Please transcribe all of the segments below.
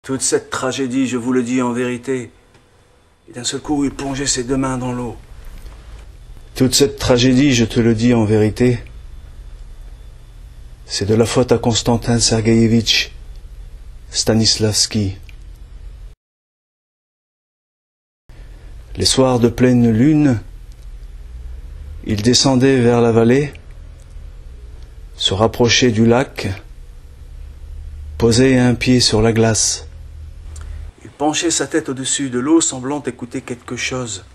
Toute cette tragédie, je vous le dis en vérité. Et d'un seul coup, il plongeait ses deux mains dans l'eau. Toute cette tragédie, je te le dis en vérité, c'est de la faute à Constantin Sergueïevitch Stanislavski. Les soirs de pleine lune, il descendait vers la vallée, se rapprochait du lac, posait un pied sur la glace. Il penchait sa tête au-dessus de l'eau, semblant écouter quelque chose.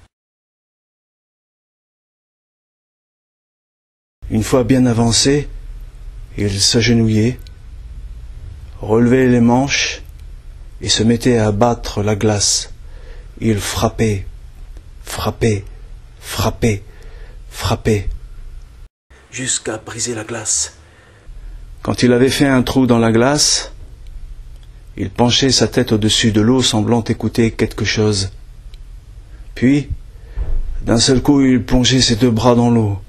Une fois bien avancé, il s'agenouillait, relevait les manches et se mettait à battre la glace. Il frappait, frappait, frappait, frappait, jusqu'à briser la glace. Quand il avait fait un trou dans la glace, il penchait sa tête au-dessus de l'eau, semblant écouter quelque chose. Puis, d'un seul coup, il plongeait ses deux bras dans l'eau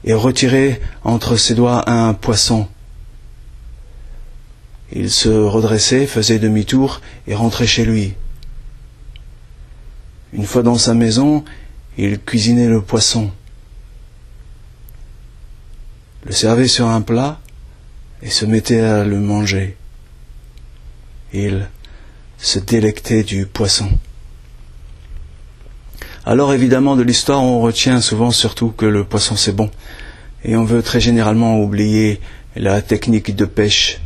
et retirait entre ses doigts un poisson. Il se redressait, faisait demi-tour et rentrait chez lui. Une fois dans sa maison, il cuisinait le poisson, le servait sur un plat et se mettait à le manger. Il se délectait du poisson. Alors évidemment, de l'histoire, on retient souvent surtout que le poisson c'est bon. Et on veut très généralement oublier la technique de pêche